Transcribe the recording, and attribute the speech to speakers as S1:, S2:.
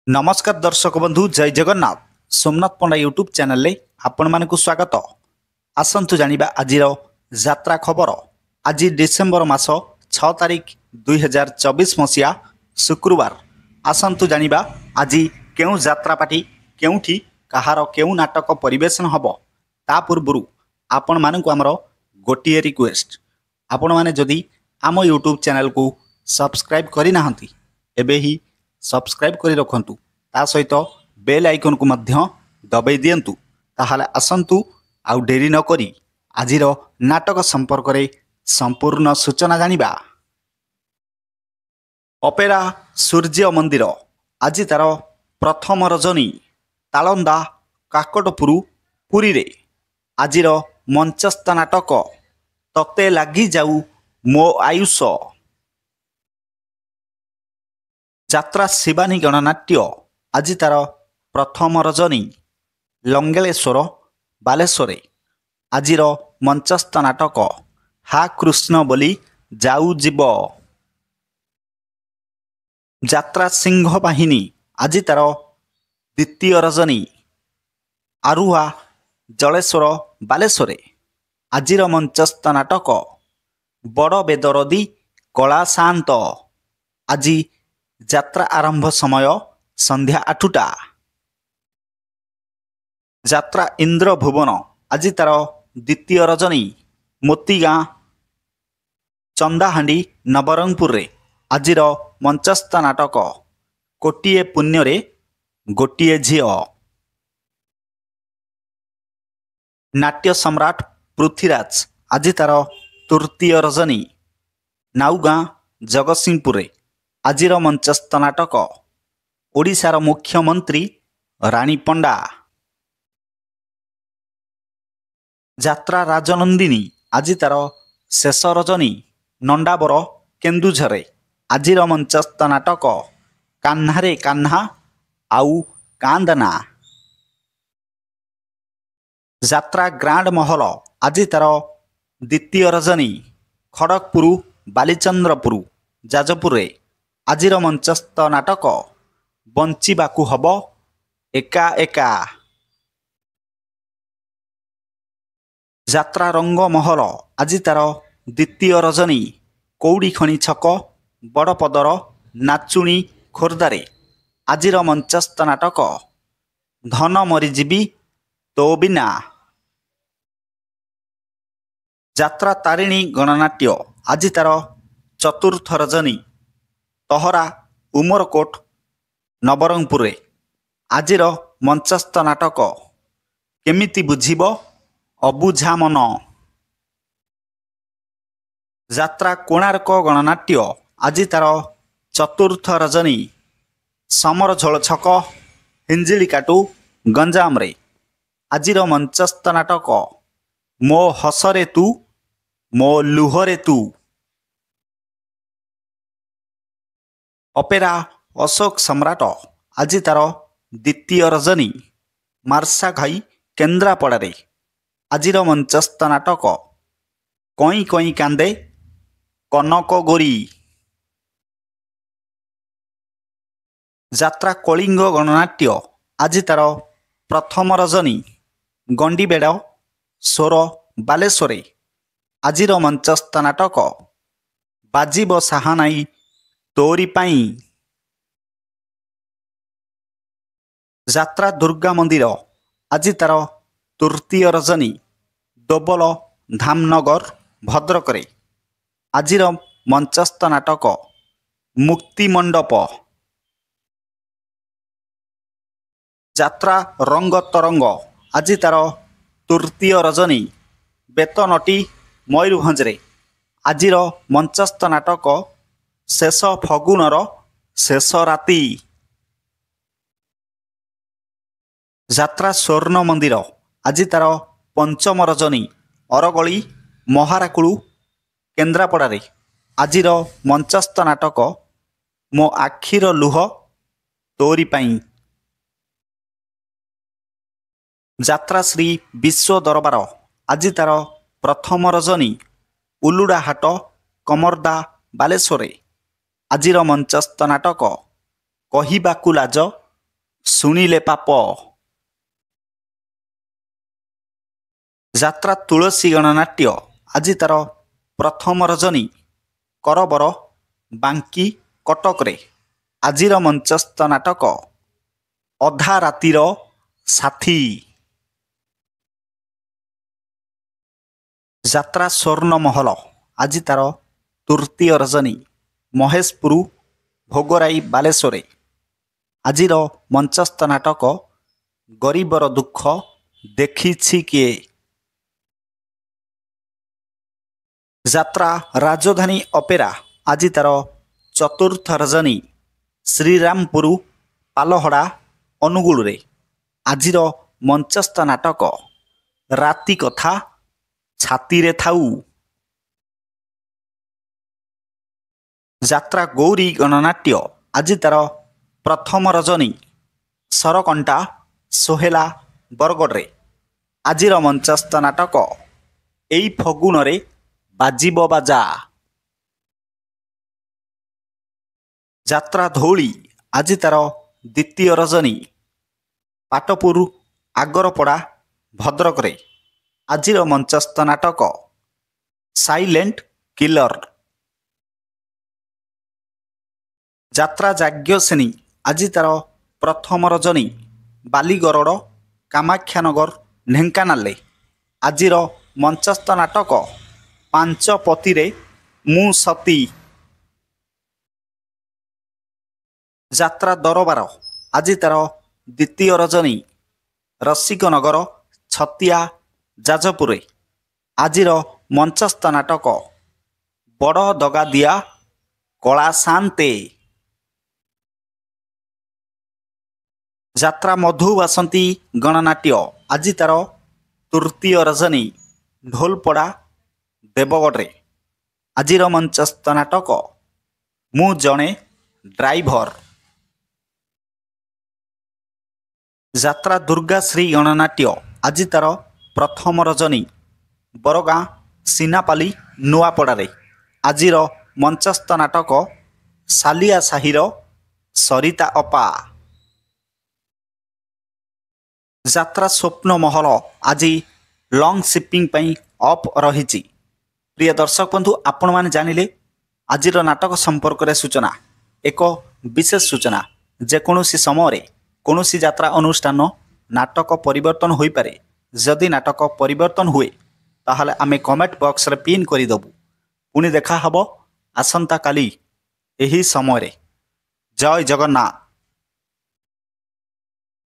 S1: नमस्कार दर्शक बंधु जय जगन्नाथ सोमनाथ पंडा यूट्यूब चैनल रे आपण मानकु स्वागत। आसंतु जानिबा आजिर यात्रा खबर। आज डिसेम्बर मास 6 तारिख 2024 मसीहा शुक्रवार। आसंतु जानिबा आज केउ यात्रा पार्टी केउठी कहार केउ नाटक परिवेशन हबो ता पूर्वरु आपण मानकु हमर गोटिए रिक्वेस्ट, आपण माने जदि आम यूट्यूब चैनल को सब्सक्राइब करि नाहंती एबे ही सब्सक्राइब करि रखंतु, ता सहित बेल आइकन को मध्य दबाई दियंतु। ताहाले आसंतु आउ डेरी न करी आजिर नाटक संपर्क रे संपूर्ण सूचना जानिबा। अपेरा सूर्य मंदिर आज तार प्रथम रजनी तालंदा काकटपुरु पुरी रे आजिर मंचस्थ नाटक तते लागी जाऊ मो आयुष। यात्रा शिवानी गणनाट्य आज तार प्रथम रजनी लंगेलेश्वर बालेश्वरे आजिर मंचस्थ नाटक हा कृष्ण बोली जाऊ जीव। यात्रा सिंह बाहिनी आज तार द्वितीय रजनी आरुहा जलेश्वर बालेश्वरे आजिर मंचस्थ नाटक बड़ बेदरदी कला शांत आज यात्रा आरंभ समय संध्या 8टा। यात्रा इंद्र भुवन आज तार द्वितीय रजनी मोतीगाँ चंदाहांडी नवरंगपुर रे आजिर मंचस्थ नाटक कोटिए पुण्य रे गोटिए झियो। नाट्य सम्राट पृथ्वीराज आज तार तृतीय रजनी नाउगाँ जगतसिंहपुर रे आजिर मंचस्थ नाटक ओडिशार मुख्यमंत्री रानी पंडा। यात्रा राजनंदिनी आज तार शेष रजनी नंडाबर केन्दुझरे आजिर मंचस्थ नाटक कान्हारे कान्हा आउ कांदना। यात्रा ग्रांड महल आज तार द्वितीय रजनी खड़गपुर बालीचंद्रपुर जाजपुर रे आजिर मंचस्थ नाटक बंचिबाकू हब एका एका। यात्रा रंग महल आज तार द्वितीय रजनी कौड़ी खणी छक बड़पदर नाचुणी खोर्दारे आजिर मंचस्थ नाटक धन मरीजीवी तो बिना। यात्रा तारिणी गणनाट्य आज तार चतुर्थ रजनी तहरा उमरकोट नवरंगपुर रे आजिर मंचस्थ नाटक केमिति बुझिब अबुझा मन। यात्रा कोणार्क गणनाट्य आज तार चतुर्थ रजनी समर झोल छक हिंजिलिकाटू गंजाम रे आजिर मंचस्थ नाटक मो हसरे तू मो लुहरे तू। अपेरा अशोक सम्राट आज तार द्वितीय रजनी मार्सा घाई केन्द्रापड़ा रे आजिर मंचस्थ नाटक कई कई कांदे कनक गोरी। यात्रा कलिंग गणनाट्य आज तार प्रथम रजनी गंडीबेड़ सोर बालेश्वरे आजिर मंचस्थ नाटक बाजीब साहानाई तोरी पाई। यात्रा दुर्गा मंदिर आज तार तृतीय रजनी डोबल धामनगर भद्रक रे आजिर मंचस्थ नाटक मुक्ति मंडप। यात्रा रंग तरंग आज तार तृतीय रजनी बेतनटी मयूरभंज रे आजिर मंचस्थ नाटक शेष फगुनर शेष राति। यात्रा स्वर्ण मंदिर आज तार पंचम रजनी अरगली महाराकुलू केन्द्रापड़ा रे आजिर मंचस्थ नाटक मो आखिर लुह तोरी पाई। यात्रा श्री विश्व दरबार आज तार प्रथम रजनी उलुड़ा हाट कमरदा बालेश्वरे आजिर मंचस्थ नाटक कहिबाकू लाज ଶୁଣିଲେ ପାପ। ଯାତ୍ରା ତୁଳସୀ ଗଣନାଟ୍ୟ ଆଜି ତାର ପ୍ରଥମ ରଜନୀ କରବର ବାଙ୍କି କଟକରେ। ଆଜିର ମଞ୍ଚସ୍ଥ ନାଟକ ଅଧା ରାତିର ସାଥୀ। ଯାତ୍ରା ସ୍ୱର୍ଣ୍ଣମହଲ ଆଜି ତାର ତୃତୀୟ ରଜନୀ ମହେଶପୁର ଭୋଗରାଇ ବାଲେଶ୍ୱରରେ। ଆଜିର ମଞ୍ଚସ୍ଥ ନାଟକ ଗରିବର ଦୁଃଖ ଦେଖିଛି କିଏ। ଯାତ୍ରା ରାଜଧାନୀ ଅପେରା ଆଜି ତାର ଚତୁର୍ଥ ରଜନୀ ଶ୍ରୀରାମପୁର ପାଲହଡ଼ା ଅନୁଗୁଳରେ। ଆଜିର ମଞ୍ଚସ୍ଥ ନାଟକ ରାତି କଥା ଛାତିରେ ଥାଉ। ଯାତ୍ରା ଗୌରୀ ଗଣନାଟ୍ୟ ଆଜି ତାର ପ୍ରଥମ ରଜନୀ ସରକଣ୍ଟା ସୋହେଲା ବରଗଡ଼ରେ। ଆଜିର ମଞ୍ଚସ୍ଥ ନାଟକ ଏଇ ଫଗୁଣରେ ବାଜିବ ବାଜା। ଯାତ୍ରା ଧଉଳି ଆଜି ତାର ଦ୍ୱିତୀୟ ରଜନୀ ପାଟପୁର ଆଗରପଡ଼ା ଭଦ୍ରକରେ। ଆଜିର ମଞ୍ଚସ୍ଥ ନାଟକ ସାଇଲେଣ୍ଟ କିଲର। ଯାତ୍ରା ଯାଜ୍ଞସେନୀ ଆଜି ତାର ପ୍ରଥମ ରଜନୀ ବାଲିଗରଡ଼ କାମାକ୍ଷାନଗର ଢେଙ୍କାନାଳରେ। ଆଜିର ମଞ୍ଚସ୍ଥ ନାଟକ ପାଞ୍ଚ ପତିରେ ମୁଁ ସତୀ। ଯାତ୍ରା ଦରବାର ଆଜି ତାର ଦ୍ୱିତୀୟ ରଜନୀ ରସିକନଗର ଛତିଆ ଯାଜପୁରରେ। ଆଜିର ମଞ୍ଚସ୍ଥ ନାଟକ ବଡ଼ ଦଗାଦିଆ କଳା ଶାନ୍ତେ। ଯାତ୍ରା ମଧୁବାସନ୍ତୀ ଗଣନାଟ୍ୟ ଆଜି ତାର ତୃତୀୟ ରଜନୀ ଢୋଲପଡ଼ା ଦେବଗଡ଼ରେ। ଆଜିର ମଞ୍ଚସ୍ଥ ନାଟକ ମୁଁ ଜଣେ ଡ୍ରାଇଭର। ଯାତ୍ରା ଦୁର୍ଗାଶ୍ରୀ ଗଣନାଟ୍ୟ ଆଜି ତାର ପ୍ରଥମ ରଜନୀ ବରଗାଁ ସିନାପାଲି ନୂଆପଡ଼ାରେ। ଆଜିର ମଞ୍ଚସ୍ଥ ନାଟକ ସାଲିଆ ସାହିର ସରିତା ଅପା। ଯାତ୍ରା ସ୍ୱପ୍ନମହଲ ଆଜି ଲଙ୍ଗ ସିପିଂ ପାଇଁ ଅଫ୍ ରହିଛି। ପ୍ରିୟ ଦର୍ଶକ ବନ୍ଧୁ, ଆପଣମାନେ ଜାଣିଲେ ଆଜିର ନାଟକ ସମ୍ପର୍କରେ ସୂଚନା। ଏକ ବିଶେଷ ସୂଚନା, ଯେକୌଣସି ସମୟରେ କୌଣସି ଯାତ୍ରା ଅନୁଷ୍ଠାନ ନାଟକ ପରିବର୍ତ୍ତନ ହୋଇପାରେ। ଯଦି ନାଟକ ପରିବର୍ତ୍ତନ ହୁଏ ତାହେଲେ ଆମେ କମେଣ୍ଟ ବକ୍ସରେ ପିନ୍ କରିଦେବୁ। ପୁଣି ଦେଖା ହେବ ଆସନ୍ତାକାଲି ଏହି ସମୟରେ। ଜୟ ଜଗନ୍ନାଥ।